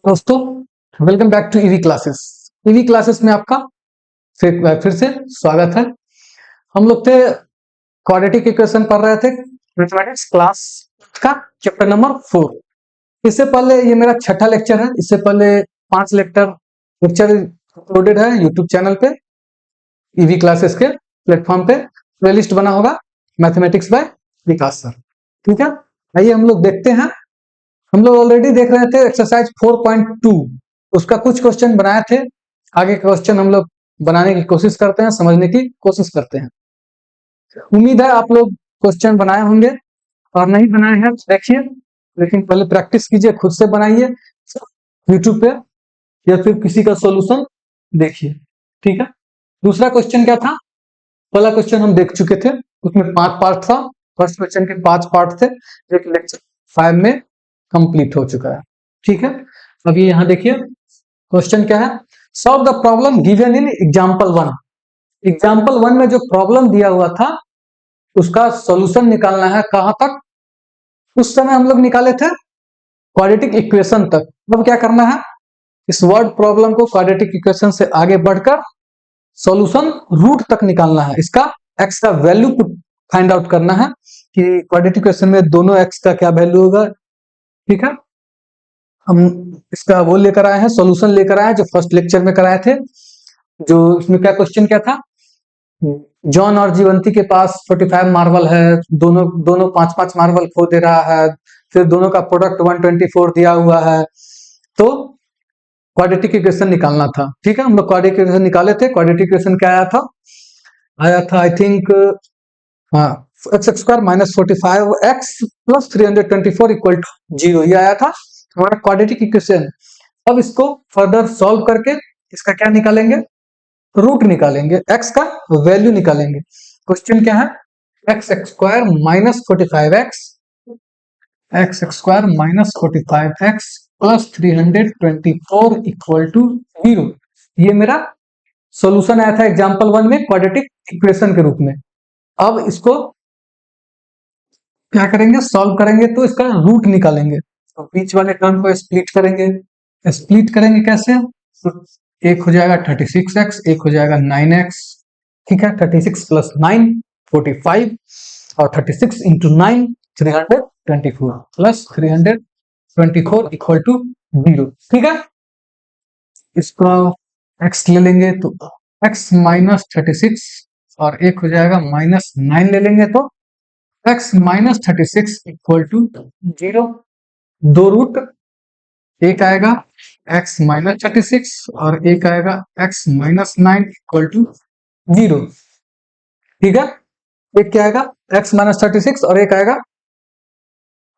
दोस्तों, welcome back to EV classes. EV classes में आपका फिर से स्वागत है। हम लोग थे क्वाड्रेटिक इक्वेशन पढ़ रहे थे मैथमेटिक्स क्लास का चैप्टर नंबर 4। इससे पहले ये मेरा छठा लेक्चर है। इससे पहले 5 लेक्चर अपलोडेड है यूट्यूब चैनल पे, ईवी क्लासेस के प्लेटफॉर्म पे। प्लेलिस्ट बना होगा मैथमेटिक्स बाय विकास सर। ठीक है, आइए हम लोग देखते हैं। हम लोग ऑलरेडी देख रहे थे एक्सरसाइज 4.2, उसका कुछ क्वेश्चन बनाए थे। आगे क्वेश्चन हम लोग बनाने की कोशिश करते हैं, समझने की कोशिश करते हैं। उम्मीद है आप लोग क्वेश्चन बनाए होंगे, और नहीं बनाए हैं तो देखिए, लेकिन पहले प्रैक्टिस कीजिए, खुद से बनाइए यूट्यूब पे, या फिर किसी का सॉल्यूशन देखिए। ठीक है, दूसरा क्वेश्चन क्या था? पहला क्वेश्चन हम देख चुके थे, उसमें 5 पार्ट था। फर्स्ट क्वेश्चन के 5 पार्ट थे, जो कि लेक्चर 5 में कंप्लीट हो चुका है। ठीक है, अभी यहां देखिए क्वेश्चन क्या है। Solve the problem given in example 1। Example 1 में जो प्रॉब्लम दिया हुआ था उसका सॉल्यूशन निकालना है। कहां तक? उस समय हम लोग निकाले थे क्वाड्रेटिक इक्वेशन तक। अब क्या करना है, इस वर्ड प्रॉब्लम को क्वाड्रेटिक इक्वेशन से आगे बढ़कर सॉल्यूशन रूट तक निकालना है। इसका एक्स का वैल्यू फाइंड आउट करना है कि क्वाड्रेटिक इक्वेशन में दोनों एक्स का क्या वैल्यू होगा। ठीक है, हम इसका वो लेकर आए हैं, सॉल्यूशन लेकर आए हैं जो फर्स्ट लेक्चर में कराए थे। जो इसमें क्या क्वेश्चन क्या था, जॉन और जीवंती के पास 45 मार्बल है, दोनों दोनों 5-5 मार्बल खो दे रहा है, फिर दोनों का प्रोडक्ट 124 दिया हुआ है, तो क्वाड्रेटिक इक्वेशन निकालना था। ठीक है, हम लोग क्वाड्रेटिक इक्वेशन निकाले थे। क्वाड्रेटिक इक्वेशन क्या आया था आई थिंक, हाँ, X square minus 45 X plus 324 equal to 0, ये आया था हमारा क्वाड्रेटिक इक्वेशन। अब इसको फर्दर सॉल्व करके इसका क्या निकालेंगे, रूट निकालेंगे, एक्स का वैल्यू निकालेंगे। क्वेश्चन क्या है, x square minus 45 X plus 324 equal to 0। ये मेरा सॉल्यूशन आया था एग्जांपल 1 में क्वाड्रेटिक इक्वेशन के रूप में। अब इसको क्या करेंगे, सॉल्व करेंगे तो इसका रूट निकालेंगे। तो बीच वाले टर्म को स्प्लिट करेंगे। स्प्लिट करेंगे कैसे, तो एक हो जाएगा 36x, एक हो जाएगा 9x। ठीक है, 36 प्लस 9 45, और 36 इंटू 9 324 प्लस 324 इक्वल टू 0। ठीक है, इसको x ले लेंगे तो x माइनस 36, और एक हो जाएगा माइनस 9 ले लेंगे तो x माइनस 36 इक्वल टू 0। दो रूट, एक आएगा x माइनस 36 और एक आएगा x माइनस 9 इक्वल टू 0। ठीक है, एक क्या आएगा x माइनस 36 और एक आएगा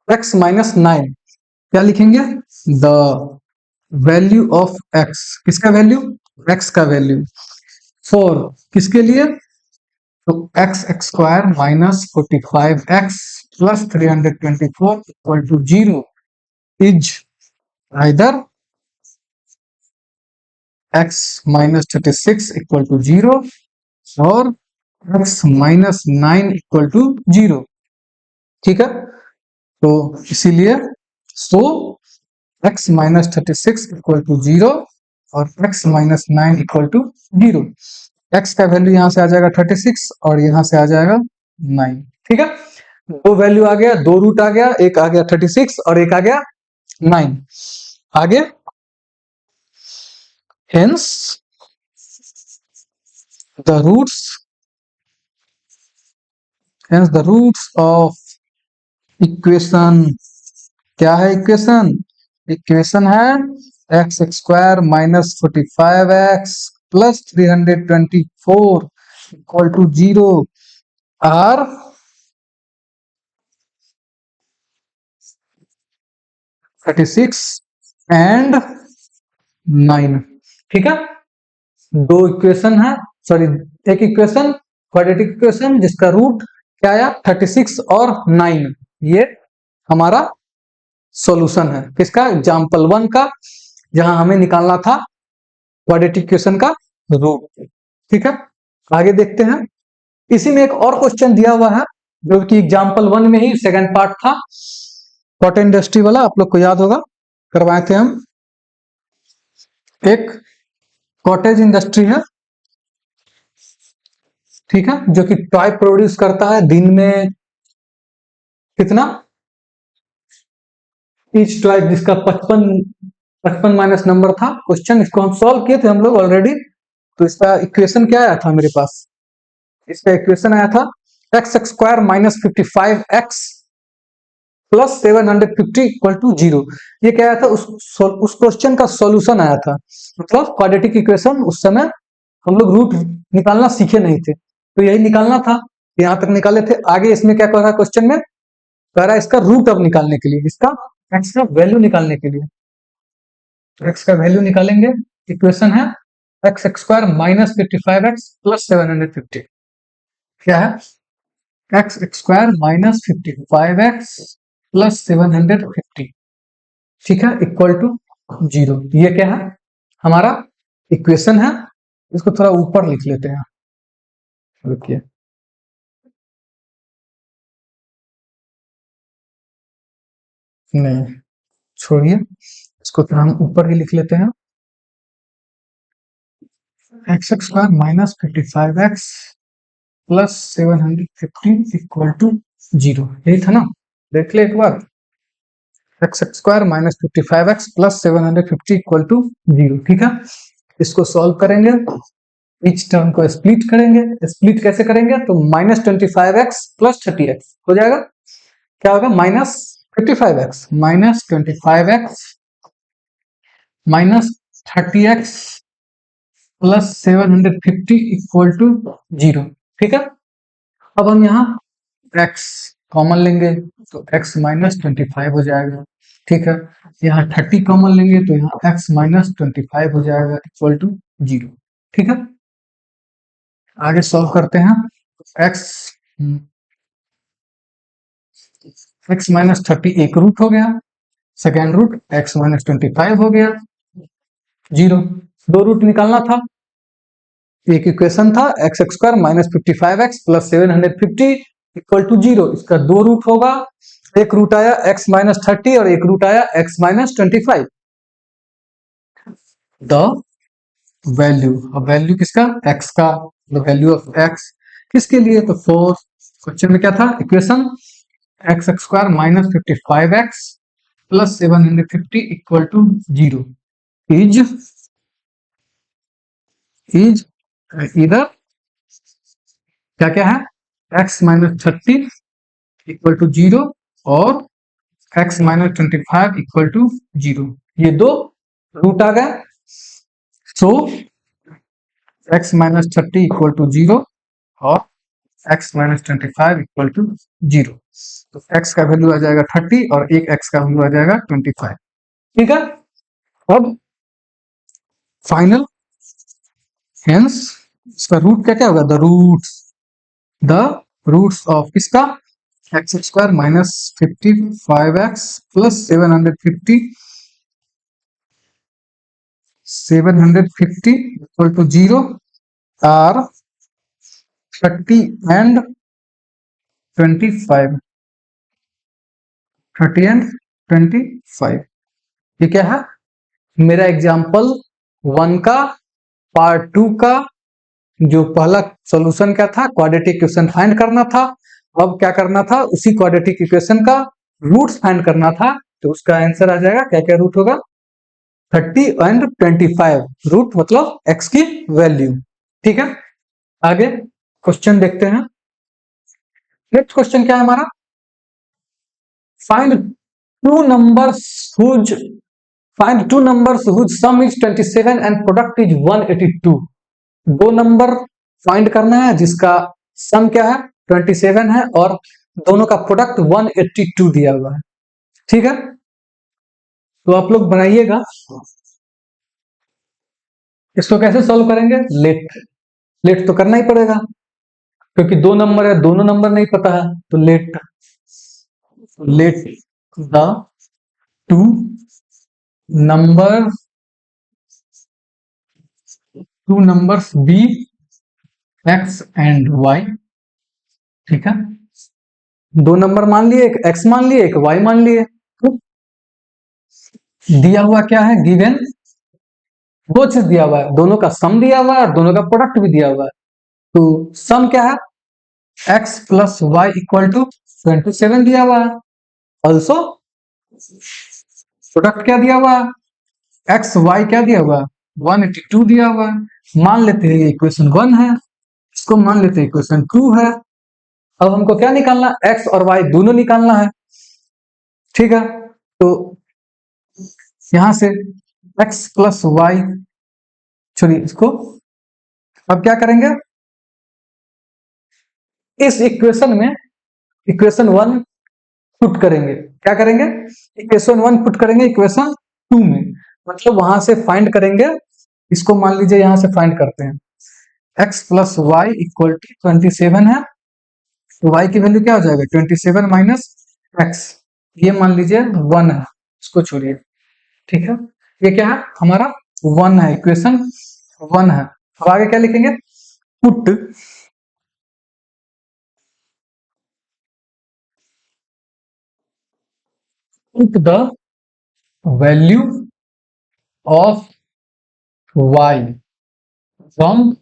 x माइनस 9। क्या लिखेंगे, द वैल्यू ऑफ x। किसका वैल्यू, x का वैल्यू। फॉर किसके लिए, तो x square minus 45x plus 324 equal to 0 is either x minus 36 equal to 0 और x माइनस 9 इक्वल टू 0। ठीक है, तो इसीलिए so x minus 36 equal to 0 और x minus 9 equal to 0। x का वैल्यू यहां से आ जाएगा 36 और यहां से आ जाएगा 9। ठीक है, दो वैल्यू आ गया, दो रूट आ गया, एक आ गया 36 और एक आ गया 9। आगे hence the roots of equation. क्या है इक्वेशन, इक्वेशन है x square minus 45x plus 324 equal to 0 are 36 and 9। ठीक है, दो इक्वेशन है, सॉरी एक इक्वेशन क्वाड्रेटिक इक्वेशन जिसका रूट क्या आया 36 और 9। ये हमारा सॉल्यूशन है किसका, एग्जांपल 1 का, जहां हमें निकालना था क्वाड्रेटिक इक्वेशन का रूट। ठीक है, आगे देखते हैं। इसी में एक और क्वेश्चन दिया हुआ है जो कि एग्जांपल 1 में ही सेकंड पार्ट था, कॉटन इंडस्ट्री वाला, आप लोग को याद होगा, करवाए थे हम। एक कॉटेज इंडस्ट्री है, ठीक है, जो कि टॉय प्रोड्यूस करता है दिन में कितना, ईच टॉय जिसका 55 माइनस नंबर था। क्वेश्चन इसको हम सॉल्व किए थे हम लोग ऑलरेडी। तो इसका इक्वेशन क्या आया था मेरे पास, इसका इक्वेशन आया था X square minus 55x plus 750 equal to 0। ये क्या आया था, उस क्वेश्चन का सॉल्यूशन आया था। मतलब क्वाड्रेटिक इक्वेशन उस समय हम लोग रूट निकालना सीखे नहीं थे, तो यही निकालना था, यहां तक निकाले थे। आगे इसमें क्या कह रहा है क्वेश्चन में, कह रहा है इसका रूट अब निकालने के लिए, इसका एक्स का वैल्यू निकालने के लिए। तो एक्स का वैल्यू निकालेंगे, इक्वेशन है x square minus 55x plus 750। क्या है, x square minus 55x plus 750, ठीक है, इक्वल टू 0। ये क्या है, हमारा इक्वेशन है। इसको थोड़ा ऊपर लिख लेते हैं, रुकिए, नहीं छोड़िए, इसको थोड़ा हम ऊपर ही लिख लेते हैं। X square minus 55x plus 750 equal to 0, यही था ना, देख ले एक बार। X square minus 55x plus 750 equal to 0, ठीक है। इसको सॉल्व करेंगे, इच टर्म को स्प्लिट करेंगे। स्प्लिट कैसे करेंगे, तो माइनस 25x प्लस 30x हो जाएगा। क्या होगा, minus 55x minus 25x minus 30x plus 750 equal to 0, ठीक है। अब हम यहाँ x कॉमन लेंगे तो x माइनस 25 हो जाएगा, ठीक है। यहाँ 30 कॉमन लेंगे तो यहाँ x माइनस 25 हो जाएगा इक्वल टू 0, ठीक है। आगे सॉल्व करते हैं। x x माइनस 30 एक रूट हो गया, सेकेंड रूट x माइनस 25 हो गया, 0। दो रूट निकालना था, एक इक्वेशन था X square minus 55x plus 750 equal to 0। इसका दो रूट होगा, एक रूट आया x माइनस 30 और एक रूट आया x माइनस 25। द वैल्यू, अब वैल्यू किसका, x का, द वैल्यू ऑफ x किसके लिए, तो फोर क्वेश्चन में क्या था equation, x square minus 55x plus 750 equal to 0 is इधर क्या क्या है, x माइनस 30 इक्वल टू 0 और x माइनस 25 इक्वल टू 0। ये दो रूट आ गए, सो x माइनस 30 इक्वल टू 0 और x माइनस 25 इक्वल टू 0। तो x का वैल्यू आ जाएगा 30 और एक x का वैल्यू आ जाएगा 25, ठीक है। अब फाइनल हेंस इसका रूट क्या क्या होगा, द रूट्स ऑफ इसका X square minus 55x plus 750 equal to 0 are 30 and 25, 30 and 25। ये क्या है, मेरा एग्जाम्पल 1 का पार्ट 2 का जो पहला सॉल्यूशन क्या था, क्वाड्रेटिक इक्वेशन फाइंड करना था। अब क्या करना था, उसी क्वाड्रेटिक इक्वेशन का रूट्स फाइंड करना था। तो उसका आंसर आ जाएगा, क्या क्या रूट होगा, 30 एंड 25, रूट मतलब x की वैल्यू, ठीक है। आगे क्वेश्चन देखते हैं। नेक्स्ट क्वेश्चन क्या है हमारा, find two numbers whose find two numbers whose sum is 27 and product is 182। दो नंबर फाइंड करना है जिसका सम क्या है 27 है और दोनों का प्रोडक्ट 182 दिया हुआ है, ठीक है। तो आप लोग बनाइएगा, इसको कैसे सॉल्व करेंगे, लेट लेट तो करना ही पड़ेगा क्योंकि दो नंबर है, दोनों नंबर नहीं पता है, तो let let the two number numbers be x and y, ठीक है। दो नंबर मान लिए, एक एक्स मान लिए एक वाई मान लिए। तो दिया हुआ क्या है, गिवन दो चीज दिया हुआ है, दोनों का सम दिया हुआ है और दोनों का प्रोडक्ट भी दिया हुआ है। तो सम क्या है, x plus y equal to 27 दिया हुआ है। ऑल्सो प्रोडक्ट क्या दिया हुआ है, एक्स वाई क्या दिया हुआ है, 182 दिया हुआ है। मान लेते हैं ये इक्वेशन 1 है, इसको मान लेते हैं इक्वेशन 2 है। अब हमको क्या निकालना, एक्स और वाई दोनों निकालना है, ठीक है। तो यहां से एक्स प्लस वाई, चलिए इसको अब क्या करेंगे, इस इक्वेशन में इक्वेशन 1 पुट करेंगे। क्या करेंगे, इक्वेशन 1 पुट करेंगे इक्वेशन 2 में, मतलब वहां से फाइंड करेंगे। इसको मान लीजिए यहां से फाइंड करते हैं, x plus y equal to 27 है, तो y की वैल्यू क्या हो जाएगा, 27 माइनस एक्स, ये मान लीजिए 1 है, इसको छोड़िए, ठीक है। ये क्या है हमारा 1 है, इक्वेशन 1 है। अब आगे क्या लिखेंगे, put the value of y from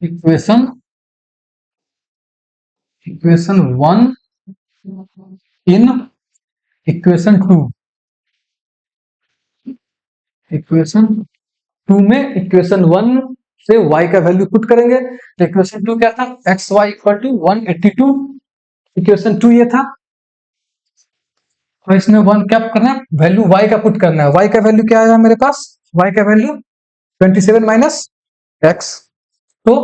equation 1 in equation 2। Equation 2 में इक्वेशन 1 से y का वैल्यू पुट करेंगे। तो इक्वेशन 2 क्या था, x y equal to 182, equation 2 ये था। और इसमें 1 क्या करना है, वैल्यू y का पुट करना है। y का वैल्यू क्या आया मेरे पास, y का वैल्यू 27 माइनस एक्स, तो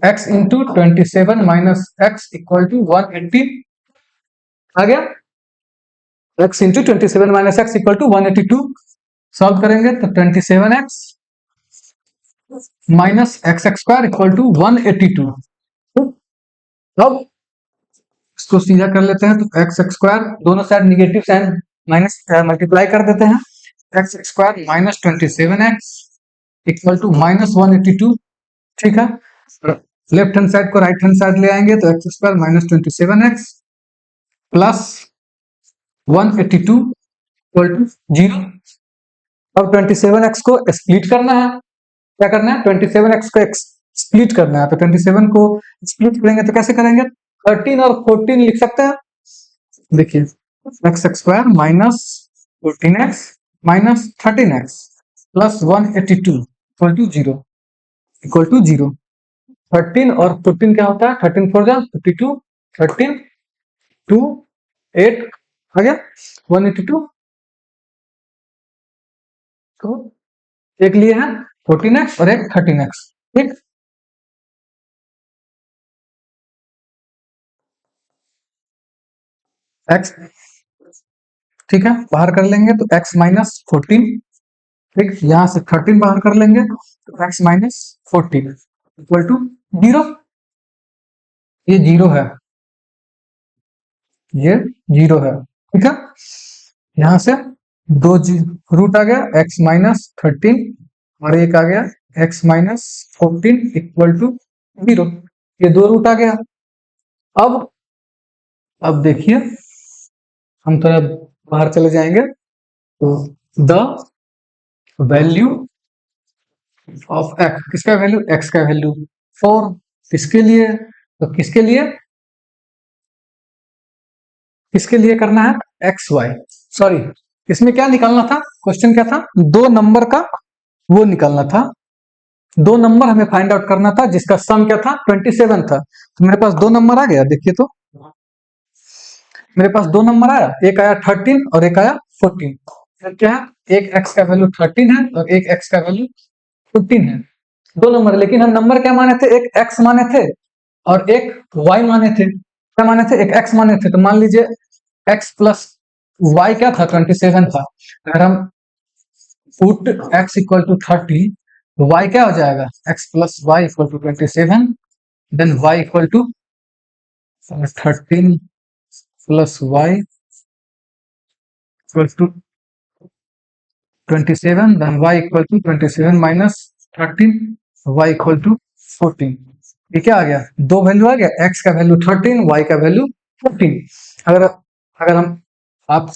x into 27 minus x equal to 180 आ गया। x into 27 minus x equal to 182, solve करेंगे तो 27x minus x square equal to 182। अब इसको सीधा कर लेते हैं, तो एक्स स्क्वायर दोनों side negative sign minus multiply कर देते हैं, x square minus 27x equal to minus 182, ठीक है। लेफ्ट हैंड साइड को राइट हैंड साइड ले आएंगे तो x square minus 27x plus 182 equal to 0। अब 27x को स्प्लिट करना है, क्या करना है, 27x को स्प्लिट करना है। तो 27 को स्प्लिट करेंगे तो कैसे करेंगे, 13 और 14 लिख सकते हैं। देखिए x square minus 14x minus 13x plus 182 equal to 0, equal to 0। 13 और 14 क्या होता है, 13 4 जा 52, 13 2 8 आ गया 182। तो एक लिए है 14x और एक 13x, ठीक। x, ठीक है, बाहर कर लेंगे तो x माइनस 14, ठीक, यहां से 13 बाहर कर लेंगे तो x माइनस 14 इक्वल टू 0। ये 0 है, ये 0 है, ठीक है। यहां से दो रूट आ गया, x माइनस 13 और एक आ गया x माइनस 14 इक्वल टू 0, ये दो रूट आ गया। अब देखिए हम थोड़ा बाहर चले जाएंगे, तो द वैल्यू ऑफ एक्स, किसका वैल्यू, एक्स का वैल्यू 4, किसके लिए, तो किसके लिए करना है, एक्स वाई, सॉरी इसमें क्या निकालना था, क्वेश्चन क्या था, दो नंबर का वो निकालना था, दो नंबर हमें फाइंड आउट करना था जिसका सम क्या था 27 था। तो मेरे पास दो नंबर आ गया, देखिए तो मेरे पास दो नंबर आया, एक आया 13 और एक आया 14। फिर क्या है, एक x का वैल्यू 13 है और एक x का वैल्यू 15 है, दो नंबर। लेकिन हम नंबर क्या माने थे, एक x माने थे और एक y माने थे। क्या माने थे, एक x माने थे। तो मान लीजिए x प्लस y क्या था, 27 था। अगर हम पुट x इक्वल टू 30, तो y क्या हो जाएगा, x plus y equal to 27, then y equal to 13 plus y equal to 27, then y equal to 27 minus 13, y equal to 14। ये क्या आ गया, दो वैल्यू आ गया, x का वैल्यू 13, y का वैल्यू 14। अगर अगर हम आप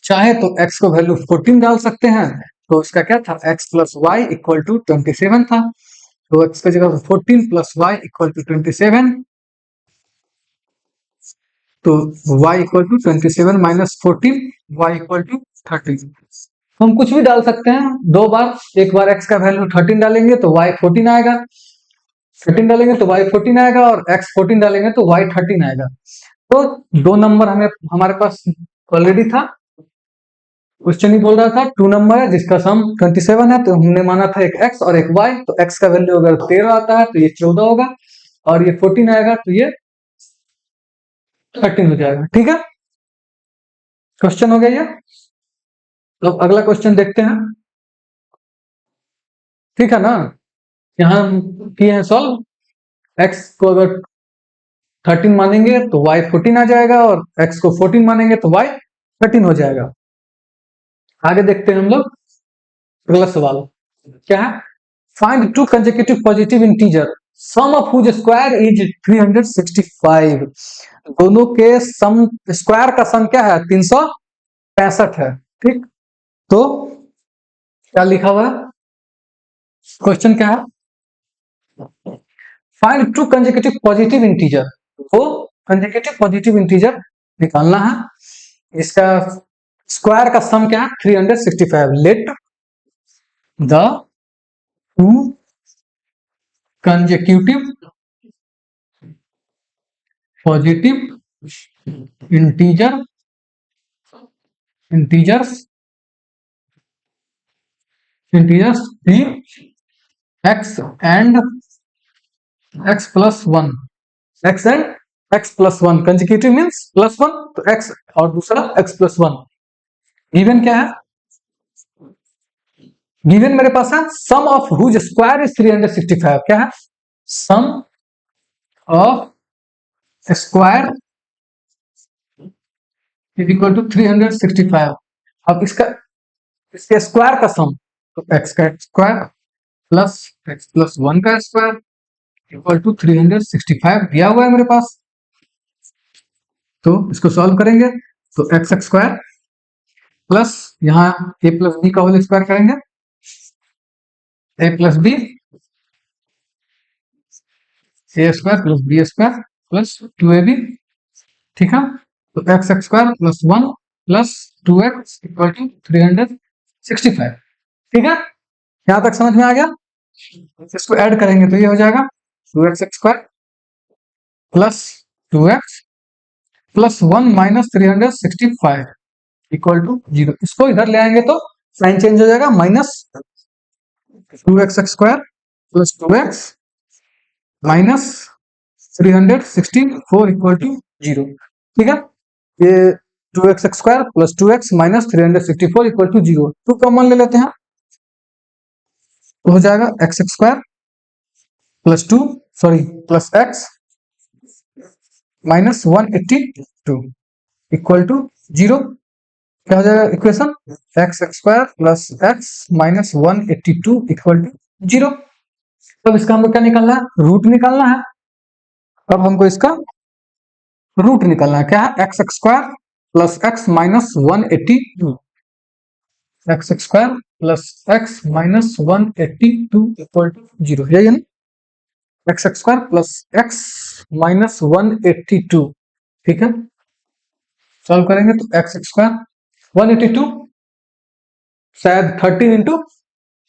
चाहे तो x को वैल्यू 14 डाल सकते हैं तो इसका क्या था, x plus y equal to 27 था। तो x की जगह 14 प्लस वाई इक्वल टू 27, तो y equal to 27 minus 14, y equal to 13। हम कुछ भी डाल सकते हैं दो बार, एक बार x का वैल्यू 13 डालेंगे तो y 14 आएगा, 13 डालेंगे तो y 14 आएगा, और x 14 डालेंगे तो y 13 आएगा। तो दो नंबर हमें हमारे पास ऑलरेडी था। क्वेश्चन ही बोल रहा था टू नंबर है जिसका सम 27 है, तो हमने माना था एक x और एक y, तो x का वैल्यू अगर 13 आता है तो ये 14 होगा, और ये 14 आएगा तो ये 13 हो जाएगा। ठीक है, क्वेश्चन हो गया ये। तो अगला क्वेश्चन देखते हैं। ठीक है ना, यहाँ हम किए हैं सॉल्व। x को अगर 13 मानेंगे तो y 14 आ जाएगा, और x को 14 मानेंगे तो y 13 हो जाएगा। आगे देखते हैं हम लोग अगला सवाल क्या है। Find two consecutive positive integer sum of whose square is 365। दोनों के सम, स्क्वायर का सम क्या है, 365 है। ठीक, तो क्या लिखा हुआ है, क्वेश्चन क्या है, find two consecutive positive integer. वो कंसेक्यूटिव पॉजिटिव इंटीजर निकालना है, इसका स्क्वायर का सम क्या है 365। Late the to consecutive positive integers be x and x plus 1, x and x plus 1, consecutive means plus 1, तो x और दूसरा x plus 1। गिवन क्या है, गिवन मेरे पास है sum of whose square is 365। क्या है, sum of square is equal to 365। अब इसके स्क्वायर का सम, तो x का स्क्वायर प्लस x प्लस 1 का स्क्वायर इक्वल टू 365 दिया हुआ है मेरे पास। तो इसको सॉल्व करेंगे तो एक्स स्क्वायर प्लस यहाँ ए प्लस बी का होल स्क्वायर करेंगे, a plus b, a square plus b square plus 2ab। ठीक है, तो x square plus 1 plus 2x equal to 365। ठीक है, यहां तक समझ में आ गया। इसको ऐड करेंगे तो ये हो जाएगा 2x square plus 2x plus 1 minus 365 equal to 0। इसको इधर ले आएंगे तो साइन चेंज हो जाएगा, minus 2x square plus 2x minus 364 equal to 0। ठीक है, ये 2x square plus 2x minus 364 equal to 0, 2 common ले लेते हैं तो हो जाएगा x square plus 2, sorry plus x minus 182 equal to 0। क्या हो जाएगा equation, x square plus x minus 182 equal to 0। अब इसका हमको क्या निकालना है, रूट निकालना है। अब हमको इसका रूट निकालना है, क्या है, x square plus x minus 182, x square plus x minus 182 equal to 0, यही है ना, x square plus x minus 182। ठीक है, सॉल्व करेंगे तो एक्स स्क्वायर 182 शायद 13 इंटू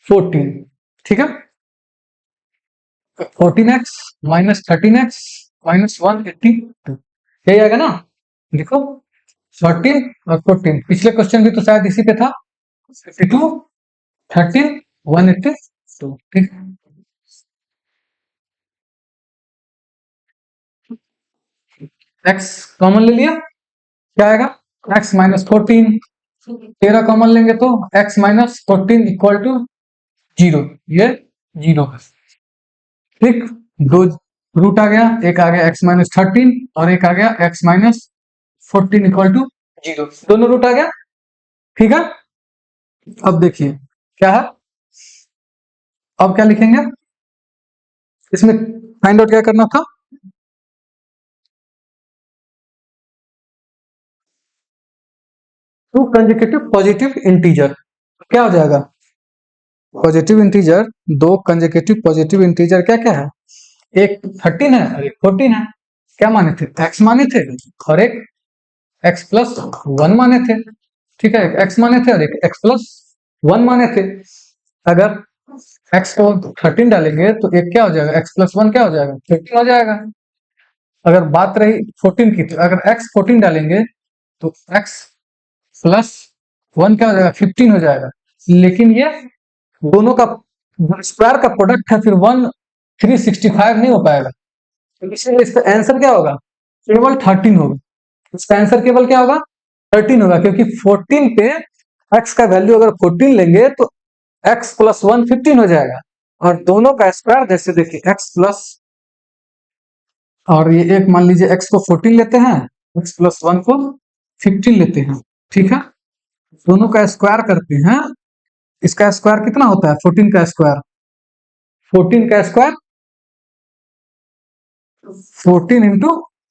14। ठीक है, 14x माइनस 13x माइनस 182, यही आएगा ना। देखो 13 और 14, पिछले क्वेश्चन भी तो शायद इसी पे था, 52 13 182। ठीक है, x कॉमन ले लिया, क्या आएगा, x माइनस 14, 13 कॉमन लेंगे तो x माइनस 14 इक्वल टू 0, ये 0 है। ठीक, दो रूट आ गया, एक आ गया x माइनस 13 और एक आ गया x माइनस 14 इक्वल टू 0, दोनों रूट आ गया। ठीक है, अब देखिए क्या है, अब क्या लिखेंगे, इसमें फाइंड आउट क्या करना था, टू कंसेक्यूटिव पॉजिटिव इंटीजर, क्या हो जाएगा, पॉजिटिव इंटीजर, दो कंजेकेटिव पॉजिटिव इंटीजर क्या क्या है, एक 13 है और एक 14 है। क्या माने थे, एक्स माने थे, और एक एक्स प्लस 1 माने थे। ठीक है, एक एक्स माने थे और एक एक्स प्लस 1 माने थे। अगर एक्स को 13 डालेंगे तो एक क्या हो जाएगा, एक्स प्लस 1 क्या हो जाएगा, 15 हो जाएगा। अगर बात रही 14 की, तो अगर एक्स 14 डालेंगे तो एक्स प्लस 1 क्या हो जाएगा, 15 हो जाएगा। लेकिन ये दोनों का स्क्वायर का प्रोडक्ट है, फिर 1365 नहीं हो पाएगा। तो इसलिए इसका आंसर क्या होगा, केवल 13 होगा। इसका आंसर केवल क्या होगा, 13 होगा, क्योंकि 14 पे एक्स का वैल्यू अगर 14 लेंगे तो एक्स प्लस 1 15 हो जाएगा, और दोनों का स्क्वायर जैसे देखिए एक्स प्लस, और ये एक मान लीजिए एक्स को 14 लेते हैं, एक्स प्लस 1 को 15 लेते हैं। ठीक है, दोनों का स्क्वायर करते हैं। इसका स्क्वायर कितना होता है, 14 का स्क्वायर, 14 का स्क्वायर 14 इंटू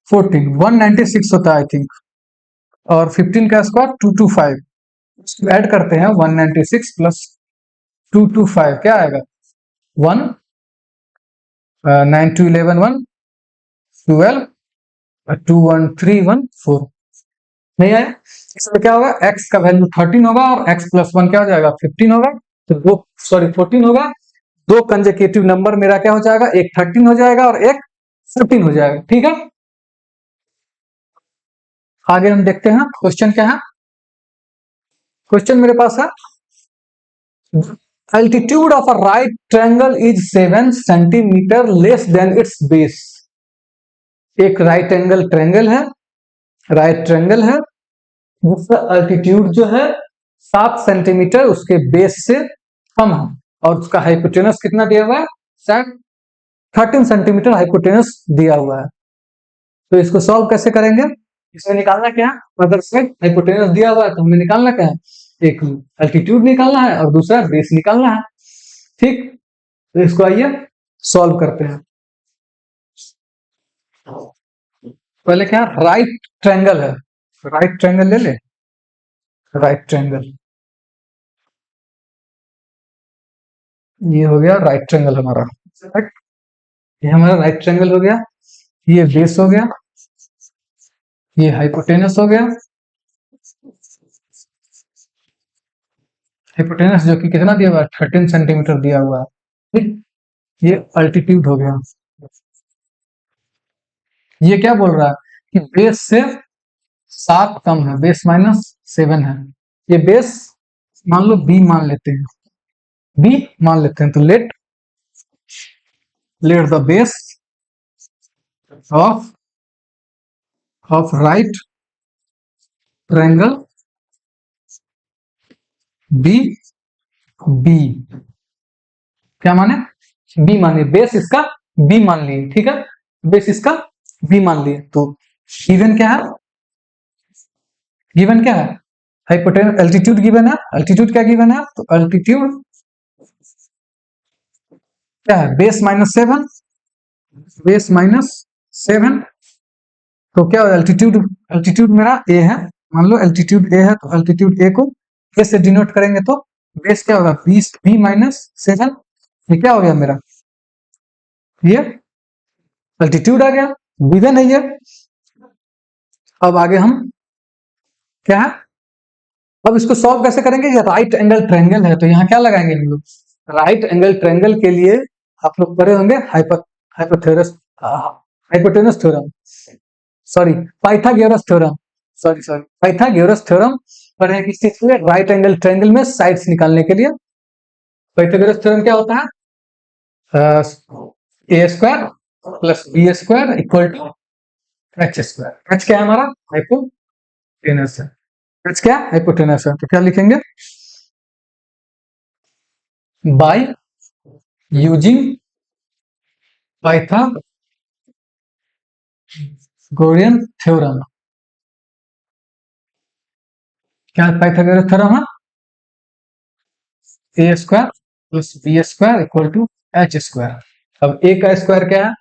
14 196 होता है आई थिंक, और 15 का स्क्वायर 225। इसको ऐड करते हैं, 196 प्लस 225 क्या आएगा, 1 9 2 11 1 12 2 1 3 1 4 नहीं आया। इसमें क्या होगा, x का वैल्यू 13 होगा और x प्लस 1 क्या हो जाएगा, 15 होगा। तो दो, सॉरी 14 होगा। दो कंजेकेटिव नंबर मेरा क्या हो जाएगा, एक 13 हो जाएगा और एक 14 हो जाएगा। ठीक है, आगे हम देखते हैं क्वेश्चन क्या है। क्वेश्चन मेरे पास है, altitude of a right triangle is 7 centimetre less than it's base. एक राइट एंगल ट्रायंगल है, राइट ट्रायंगल है, जिसका अल्टीट्यूड जो है 7 सेंटीमीटर उसके बेस से कम है, और उसका हाइपोटेनस कितना दिया हुआ है, शायद 13 सेंटीमीटर हाइपोटेनस दिया हुआ है। तो इसको सॉल्व कैसे करेंगे, इसमें निकालना क्या है, अगर से हाइपोटेनस दिया हुआ है तो हमें निकालना क्या है, एक अल्टीट्यूड निकालना है और दूसरा बेस निकालना है। ठीक, तो इसको आइए सॉल्व करते हैं। पहले क्या, राइट ट्रायंगल है, राइट ट्रायंगल ले ले, राइट ट्रायंगल, ये हो गया राइट ट्रायंगल हमारा। राइट, ये हमारा राइट ट्रायंगल हो गया, ये बेस हो गया, ये हाइपोटेनस हो गया, हाइपोटेनस जो कि कितना दिया हुआ है, 13 सेंटीमीटर दिया हुआ है। ठीक, ये अल्टीट्यूड हो गया। ये क्या बोल रहा है कि बेस से 7 कम है, बेस माइनस 7 है। ये बेस मान लो बी मान लेते हैं, बी मान लेते हैं, तो let the base of right triangle be, b क्या माने, बी मान लिए, बेस इसका बी मान लिए। ठीक है, बेस इसका बी मान लिए। तो गिवन क्या है, गिवन क्या है, हाइपोटेनस, अल्टीट्यूड गिवन है। अल्टीट्यूड क्या गिवन है, तो अल्टीट्यूड क्या है, बेस माइनस 7, बेस माइनस 7। तो क्या हो, अल्टीट्यूड, अल्टीट्यूड मेरा ए है, मान लो अल्टीट्यूड ए है, तो अल्टीट्यूड ए को ए से डिनोट करेंगे, तो बेस क्या होगा, बी माइनस 7। ये क्या हो गया मेरा, ये अल्टीट्यूड आ गया, गिवन है ये। अब आगे हम क्या है, अब इसको सॉल्व कैसे करेंगे, ये राइट एंगल ट्रायंगल है, तो यहाँ क्या लगाएंगे हम लोग, राइट एंगल ट्रायंगल के लिए आप लोग पढ़े होंगे hypotenuse, hypotenuse theorem, sorry Pythagoras theorem, sorry Pythagoras theorem पढ़े किस चीज के लिए, राइट एंगल ट्रायंगल में साइड्स निकालने के लिए। पाइथागोरस थ्योरम क्या होता है, a square plus b square equal to h square. H क्या है हमारा, हाइपोटेनस है, एच क्या हाइपोटेनस है, तो क्या लिखेंगे, बाय यूजिंग पाइथागोरियन थ्योरम। क्या पाइथागोरस थ्योरम है, a square plus b square equal to h square. अब ए का स्क्वायर क्या है,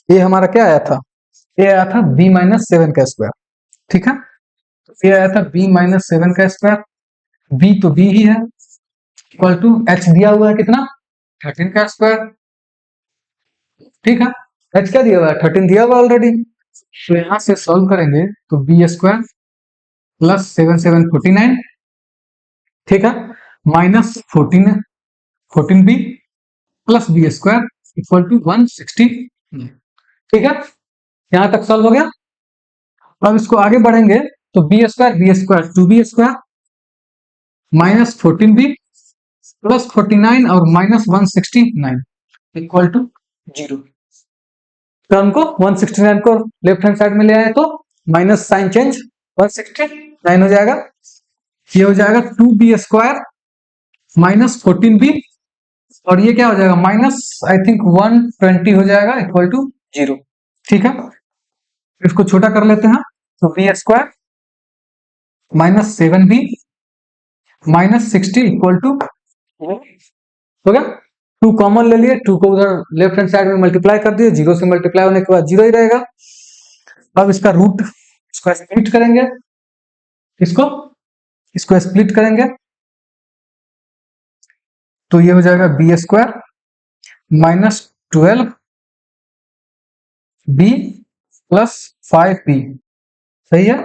ए हमारा क्या आया था, ए आया था बी माइनस 7 का स्क्वायर। ठीक है, तो ए आया था बी माइनस 7 का स्क्वायर, बी तो बी ही है, इक्वल टू एच दिया हुआ है कितना 13 का स्क्वायर, ठीक है। एच क्या दिया हुआ है 13 दिया हुआ ऑलरेडी, तो यहां से सॉल्व करेंगे तो बी स्क्वायर प्लस 7749, ठीक है, minus 14 b plus b square equal to 169, ठीक है। यहां तक सॉल्व हो गया। अब इसको आगे बढ़ेंगे तो B square 2b² minus 14b plus 49 और माइनस 169 इक्वल टू 0। टर्म को 169 को लेफ्ट हैंड साइड में ले आए तो माइनस साइन चेंज 169 हो जाएगा। ये हो जाएगा 2b² माइनस 14b और ये क्या हो जाएगा माइनस आई थिंक 120 हो जाएगा इक्वल टू 0, ठीक है। इसको छोटा कर लेते हैं तो b² minus 7b minus 60 equal to हो गया। 2 कॉमन ले लिए, 2 को उधर लेफ्ट हैंड साइड में मल्टीप्लाई कर दिए, 0 से मल्टीप्लाई होने के बाद 0 ही रहेगा। अब इसका रूट इसको स्प्लिट करेंगे, इसको स्प्लिट करेंगे तो ये हो जाएगा b² minus 12b plus 5b, सही है।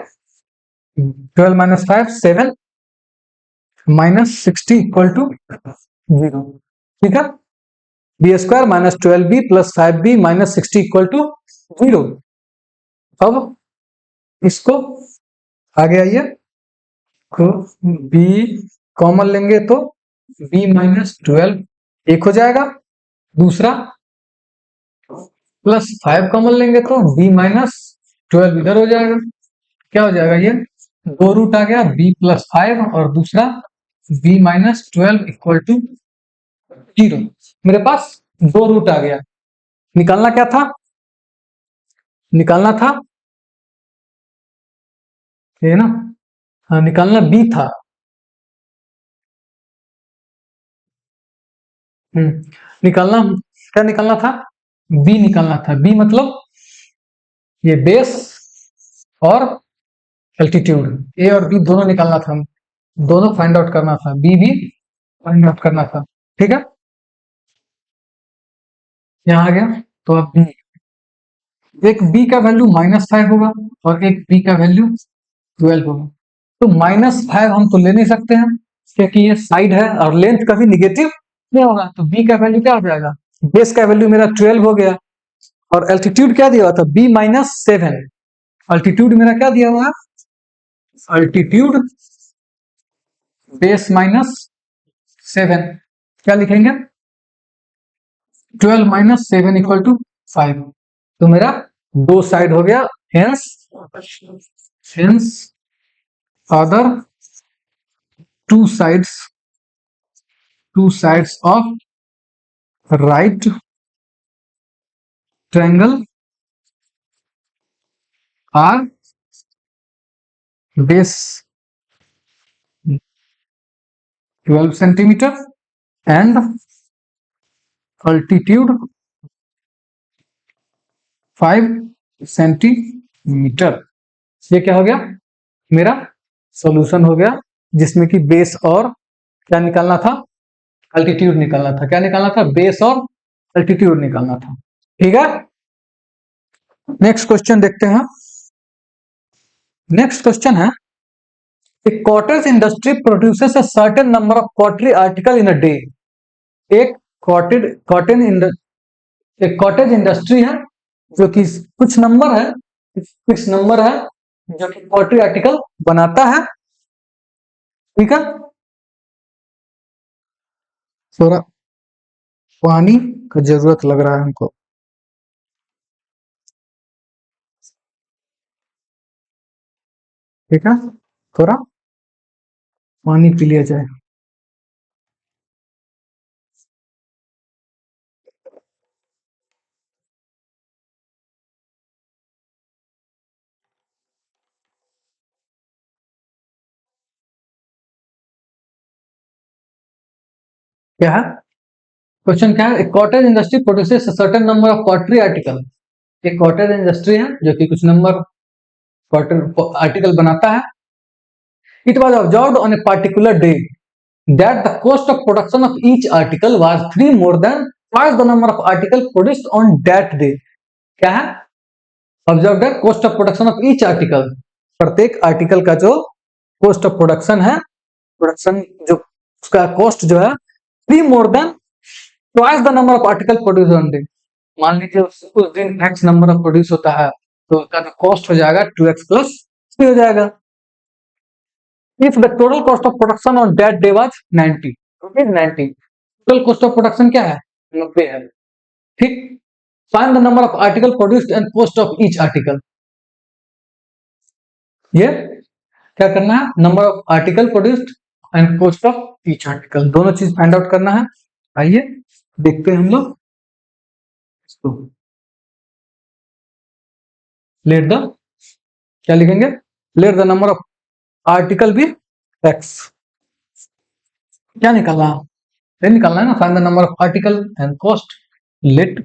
12 माइनस 5 7 माइनस 60 इक्वल टू 0, ठीक है। b² minus 12b plus 5b minus 60 equal to 0। अब इसको आगे आइए तो b कॉमन लेंगे तो b माइनस 12 एक हो जाएगा, दूसरा प्लस 5 कॉमन लेंगे तो b माइनस 12 इधर हो जाएगा, क्या हो जाएगा ये 2 रूट आ गया b प्लस 5 और दूसरा b माइनस 12 इक्वल टू 0। मेरे पास 2 रूट आ गया, निकालना क्या था, निकालना था ये ना, हाँ निकालना b था, निकालना क्या निकालना था b निकालना था। b मतलब ये बेस और एल्टीट्यूड a और b दोनों निकालना था, दोनों फाइंड आउट करना था, b भी फाइंड आउट करना था, ठीक है। यहां आ गया तो अब b, एक b का वैल्यू -5 होगा और एक b का वैल्यू 12 होगा। तो -5 हम तो ले नहीं सकते हैं क्योंकि ये साइड है और लेंथ कभी निगेटिव नहीं होगा, तो b का वैल्यू क्या हो जाएगा, बेस का वैल्यू मेरा 12 हो गया और एल्टीट्यूड क्या दिया हुआ था b माइनस 7, अल्टीट्यूड मेरा क्या दिया हुआ है, अल्टीट्यूड बेस माइनस 7, क्या लिखेंगे 12 माइनस 7 इक्वल टू 5। तो मेरा दो साइड हो गया, hence other two sides of right triangle are base 12 centimetre and altitude 5 centimetre. ये क्या हो गया मेरा सॉल्यूशन हो गया, जिसमें कि बेस और क्या निकालना था, अल्टीट्यूड निकालना था। क्या निकालना था, बेस और अल्टीट्यूड निकालना था, ठीक है। नेक्स्ट क्वेश्चन देखते हैं। नेक्स्ट क्वेश्चन है A cottage industry produces a certain number of pottery article in a day. एक कॉटेज इंडस्ट्री है जो कि कुछ नंबर है जो कि पॉटरी आर्टिकल बनाता है, ठीक है। थोड़ा पानी का जरूरत लग रहा है हमको, ठीक है, थोड़ा पानी पी लिया जाए। क्या है क्वेश्चन, क्या है, cottage industry produces certain number of pottery article. एक कॉटेज इंडस्ट्री है जो कि कुछ नंबर आर्टिकल बनाता है। It was observe on a particular day, that the cost of production of each article was 3 more than twice the number of article produced on that day. क्या है? Observe that cost of production of each article, प्रत्येक article का जो cost of production है, production जो उसका cost जो है 3 more than twice the number of article produce on day. मान लीजिए उस दिन एक्स नंबर ऑफ प्रोड्यूस होता है तो उसका जो कॉस्ट हो जाएगा 2x प्लस 3 हो जाएगा। If the total cost of production on that day was 90 rupees 90, total cost of production क्या है? 90 है। ठीक, find the number of article produced and cost of each article. ये क्या करना है? Number of article produced and cost of each article, दोनों चीज फाइंड आउट करना है। आइए देखते हैं हम लोग इसको। लेट द, क्या लिखेंगे? Let the number of article be x. क्या निकालना है? ये निकालना है ना, find the number of article and cost. Let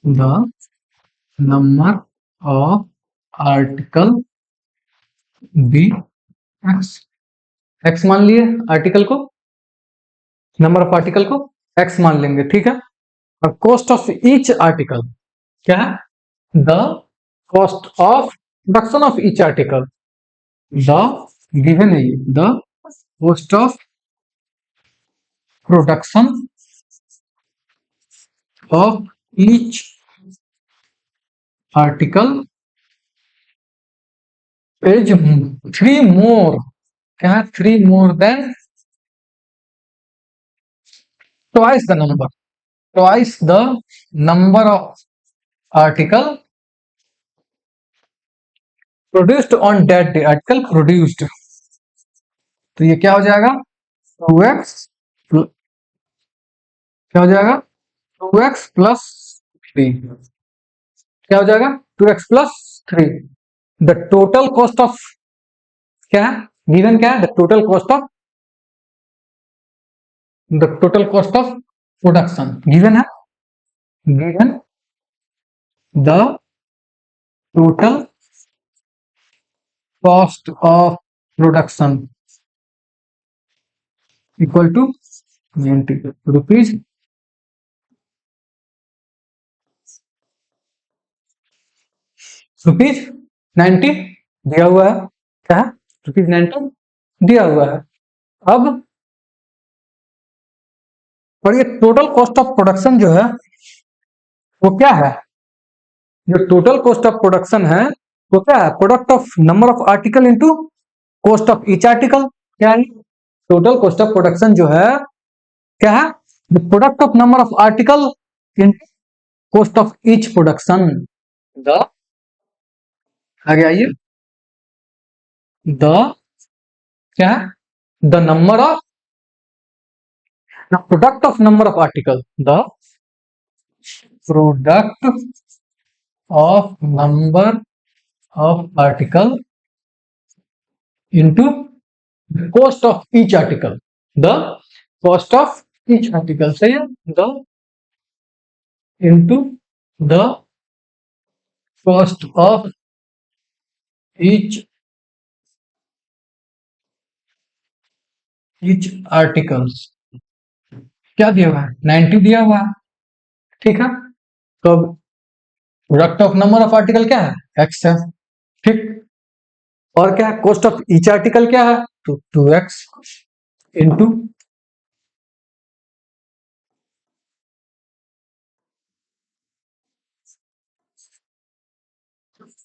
the number of article be x. X मान लिए आर्टिकल को, नंबर ऑफ आर्टिकल को एक्स मान लेंगे, ठीक है। और कॉस्ट ऑफ ईच आर्टिकल क्या है? The cost of production of each article, the given है ये, the cost of production of each article is 3 मोर, क्या है? 3 more than twice the number, twice the number of article produced on that day, article produced। तो ये क्या हो जाएगा? 2x, क्या हो जाएगा? 2x प्लस 3, क्या हो जाएगा? 2x plus 3। The total cost of, क्या है गिवन? क्या है? The total cost of, the total cost of production given है, given the total cost of production equal to 90 rupees. Rupees 90 दिया हुआ है, क्या है? रुपीज 90 दिया हुआ है। अब और ये टोटल कॉस्ट ऑफ प्रोडक्शन जो है वो क्या है? जो टोटल कॉस्ट ऑफ प्रोडक्शन है वो क्या है? Product of number of article into cost of each article. क्या है? टोटल कॉस्ट ऑफ प्रोडक्शन जो है क्या है? The product of number of article into cost of each production. The, आगे आइए, द क्या है? The number of, the product of number of article, the product of number of article into the cost of each article, the cost of each article, सही है? the into the cost of each articles, क्या दिया हुआ है? 90 दिया हुआ है, ठीक है। तो product of number of article क्या है? एक्स है, ठीक। और क्या है? कॉस्ट ऑफ ईच आर्टिकल क्या है? तो 2x into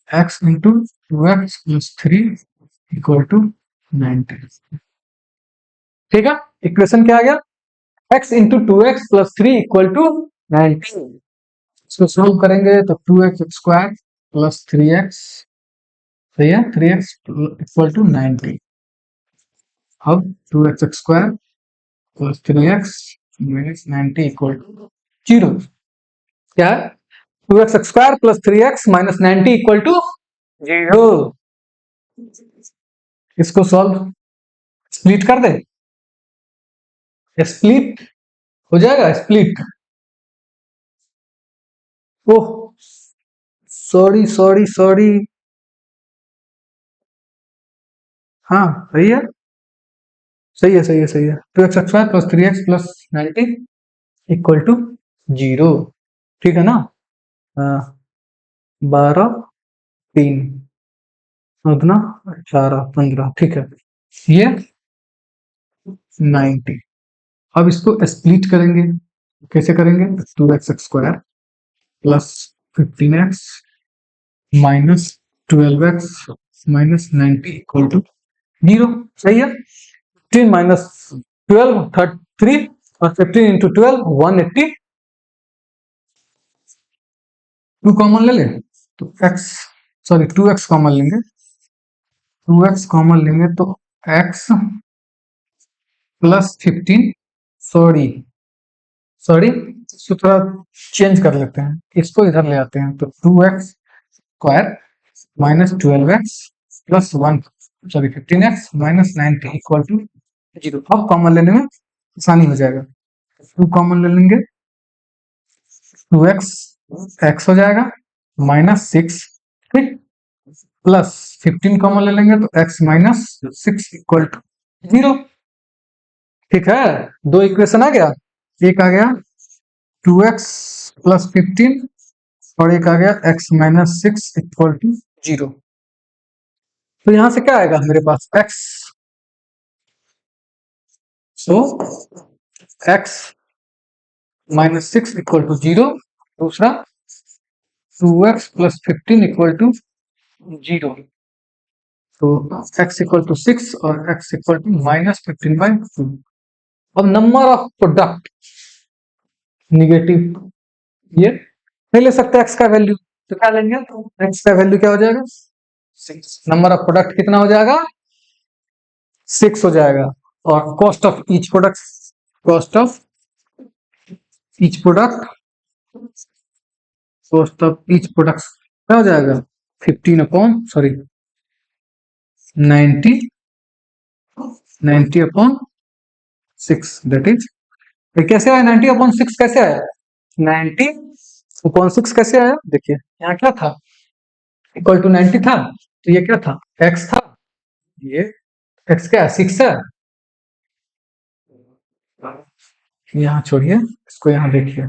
x into 2x plus 3 equal to 90, ठीक है। इक्वेशन क्या आ गया? x into 2x plus 3 equal to 90। इसको सोल्व करेंगे तो 2x स्क्वायर प्लस 3x, सही है, 3x इक्वल टू 90। अब 2x square plus 3x minus 90 equal to 0। क्या है? 2x square plus 3x minus 90 equal to 0। इसको सॉल्व, स्प्लिट कर दे, स्प्लिट हो जाएगा, split. Oh sorry sorry sorry, हाँ सही है, सही है सही है सही है। 2x² plus 3x plus 90 equal to 0। ठीक है ना। 12 3 14 18 15। ठीक है, ये 90। अब इसको स्प्लिट करेंगे, कैसे करेंगे? 2x² plus 15x minus 12x minus 90 equal to 0। सही है। 15 माइनस 12 33 और 15 इंटू 12 180। 2 कॉमन ले लें तो x, सॉरी 2x कॉमन लेंगे, 2x कॉमन लेंगे तो x प्लस 15, सॉरी सॉरी इसको थोड़ा चेंज कर लेते हैं, इसको इधर ले आते हैं, तो 2x² minus 12x plus 1, sorry 15x minus 90 equal to 0। अब कॉमन लेने में आसानी हो जाएगा। 2 कॉमन ले लेंगे, 2x x हो जाएगा माइनस 6, ठीक, प्लस 15 कॉमन ले लेंगे तो x माइनस 6 इक्वल टू 0। ठीक है, दो इक्वेशन आ गया, एक आ गया 2x प्लस 15 और एक आ गया x माइनस 6 इक्वल टू 0। तो यहां से क्या आएगा मेरे पास x, so x minus 6 equal to 0। दूसरा 2x प्लस 15 इक्वल टू 0। तो x इक्वल टू 6 और x इक्वल टू माइनस 15/2। अब नंबर ऑफ प्रोडक्ट निगेटिव, ये नहीं ले सकते x का वैल्यू, तो क्या लेंगे? तो x का वैल्यू क्या हो जाएगा? 6। नंबर ऑफ प्रोडक्ट कितना हो जाएगा? 6 हो जाएगा। और cost of each product, cost of each product, cost of each product क्या हो जाएगा? 15 upon, sorry 90 upon 6, that is, कैसे आया 90 अपॉन 6? कैसे आया 90 अपॉन 6? कैसे आया? देखिए यहाँ क्या था, इक्वल टू 90 था, तो ये क्या था? x था, ये x क्या है? 6 है। यहाँ छोड़िए, इसको यहाँ देखिए,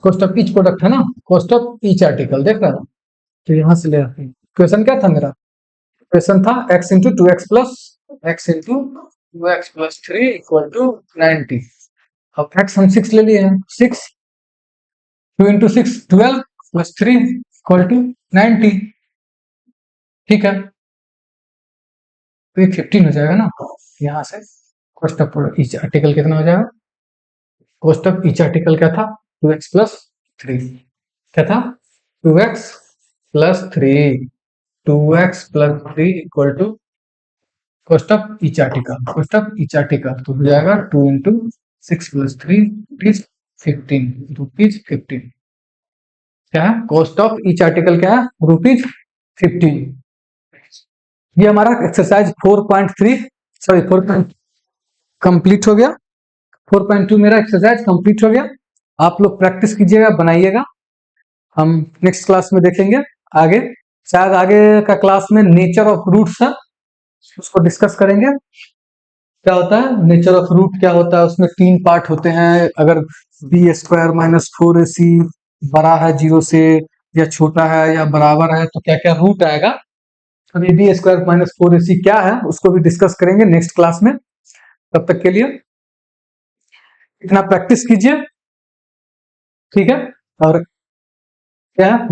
कॉस्ट ऑफ ईच प्रोडक्ट है ना, कॉस्ट ऑफ ईच आर्टिकल, देख रहा है, तो यहाँ से ले आते हैं। क्वेश्चन क्या था मेरा? क्वेश्चन था x into 2x plus 3 equal to 90। अब x हम 6 ले लिए हैं, 6 2 इंटू 6 12 प्लस 3 इक्वल टू 90। ठीक है, तो ये 15 हो जाएगा ना। यहाँ से कॉस्ट ऑफ ईच आर्टिकल कितना हो जाएगा? कॉस्ट ऑफ ईच आर्टिकल क्या था? 2x प्लस 3, क्या था? 2x plus 3, 2x plus 3 equal to cost of each article, cost of each article तो हो जाएगा 2 इंटू 6 प्लस 3 रुपीज 15, रुपीज 15। क्या है? कॉस्ट ऑफ ईच आर्टिकल क्या है? रुपीज 15। ये हमारा एक्सरसाइज 4.3, सॉरी 4 कंप्लीट हो गया। 4.2 मेरा एक्सरसाइज कंप्लीट हो गया। आप लोग प्रैक्टिस कीजिएगा, बनाइएगा। हम नेक्स्ट क्लास में देखेंगे आगे, शायद आगे का क्लास में नेचर ऑफ रूट्स है, उसको डिस्कस करेंगे। क्या होता है नेचर ऑफ रूट, क्या होता है, उसमें 3 पार्ट होते हैं। अगर b² माइनस 4ac बड़ा है 0 से, या छोटा है या बराबर है, तो क्या क्या रूट आएगा। अभी b² माइनस 4ac क्या है उसको भी डिस्कस करेंगे नेक्स्ट क्लास में। तब तक के लिए इतना प्रैक्टिस कीजिए, ठीक है। और क्या है,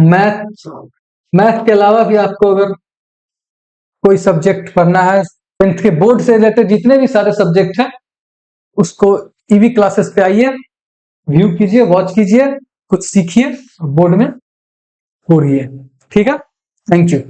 मैथ के अलावा भी आपको अगर कोई सब्जेक्ट पढ़ना है, 10th के बोर्ड से रिलेटेड जितने भी सारे सब्जेक्ट हैं, उसको ईवी क्लासेस पे आइए, व्यू कीजिए, वॉच कीजिए, कुछ सीखिए, बोर्ड में पढ़िए। ठीक है, थैंक यू।